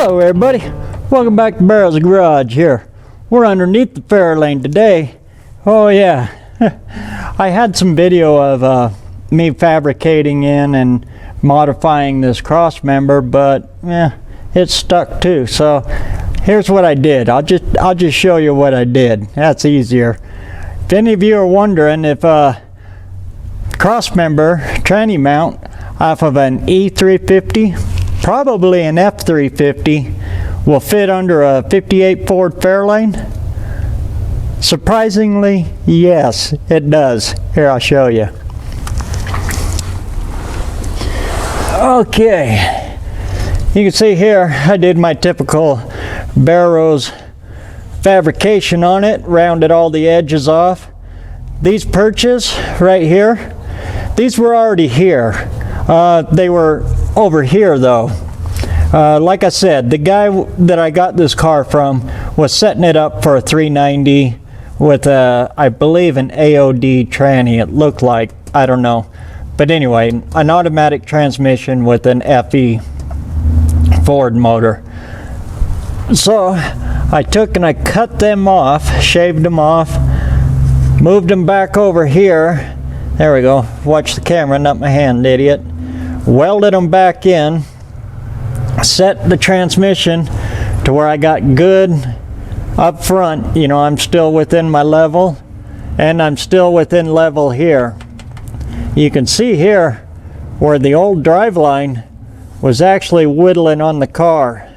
Hello everybody, welcome back to BareRose Garage here. We're underneath the Fairlane today. Oh yeah, I had some video of me fabricating in and modifying this Crossmember, but yeah, it's stuck too. So here's what I did. I'll just show you what I did. That's easier. If any of you are wondering if Crossmember tranny mount off of an E350, probably an F350, will fit under a 58 Ford Fairlane? Surprisingly, yes, it does. Here, I'll show you. Okay, you can see here I did my typical BareRose fabrication on it, rounded all the edges off. These perches right here, these were already here. They were over here though. Like I said, the guy that I got this car from was setting it up for a 390 with I believe an AOD tranny, it looked like, I don't know. But anyway, an automatic transmission with an FE Ford motor. So I took and I cut them off, shaved them off, moved them back over here. There we go, watch the camera, not my hand, idiot. Welded them back in, set the transmission to where I got good up front. You know, I'm still within my level, and I'm still within level here. You can see here where the old driveline was actually whittling on the car.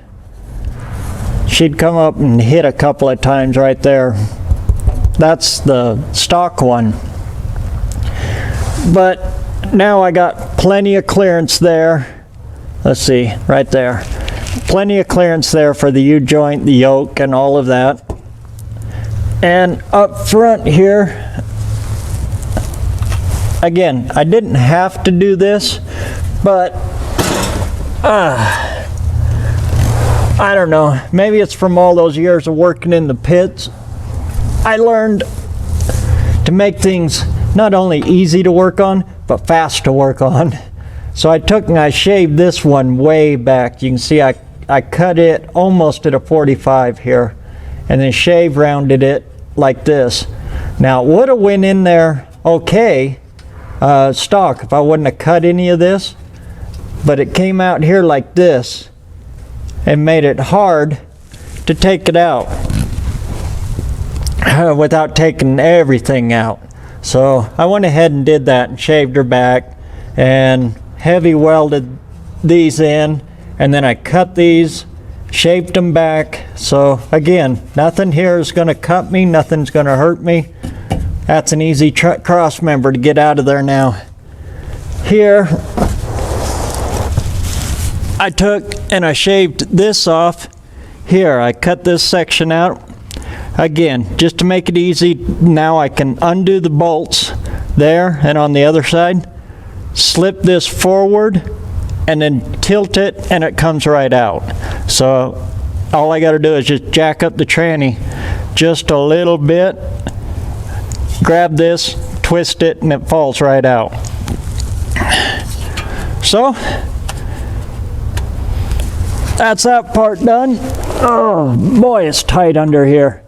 She'd come up and hit a couple of times right there. That's the stock one. But now I got plenty of clearance there. Let's see, right there. Plenty of clearance there for the U-joint, the yoke, and all of that. And up front here, again, I didn't have to do this, but I don't know. Maybe it's from all those years of working in the pits. I learned to make things not only easy to work on, but fast to work on. So I took and I shaved this one way back. You can see I cut it almost at a 45 here, and then shave rounded it like this. Now it would have went in there okay, stock, if I wouldn't have cut any of this, but it came out here like this and made it hard to take it out without taking everything out. So I went ahead and did that and shaved her back and heavy welded these in, and then I cut these, shaped them back. So again, nothing here is going to cut me, nothing's going to hurt me. That's an easy Crossmember to get out of there now. Here I took and I shaved this off. Here I cut this section out. Again, just to make it easy, now I can undo the bolts there and on the other side, slip this forward and then tilt it, and it comes right out. So all I got to do is just jack up the tranny just a little bit, grab this, twist it, and it falls right out. So that's that part done. Oh boy, it's tight under here.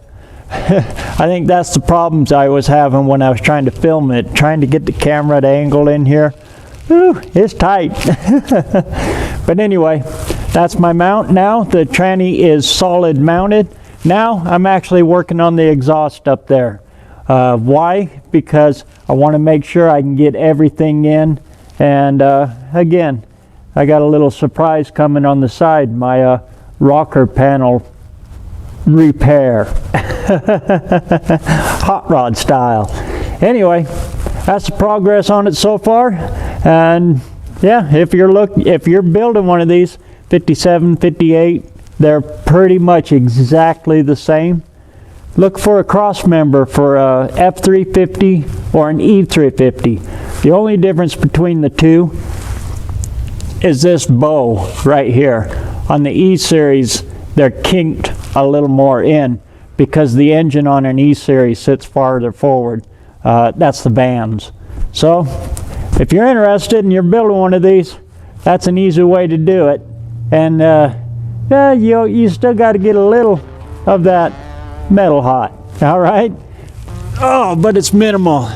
I think that's the problems I was having when I was trying to film it, trying to get the camera at angle in here. Whew, it's tight. But anyway, that's my mount now. The tranny is solid mounted. Now I'm actually working on the exhaust up there. Why? Because I want to make sure I can get everything in. And again, I got a little surprise coming on the side, my rocker panel repair. Hot rod style. Anyway, that's the progress on it so far. And yeah, if you're building one of these 57, 58, they're pretty much exactly the same. Look for a Crossmember for a F350 or an E350. The only difference between the two is this bow right here. On the E-Series, they're kinked a little more in because the engine on an E-Series sits farther forward. That's the vans. So if you're interested and you're building one of these, that's an easy way to do it. And You still got to get a little of that metal hot. All right. Oh, but it's minimal.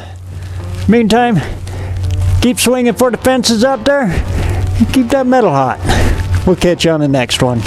Meantime, keep swinging for the fences up there. Keep that metal hot. We'll catch you on the next one.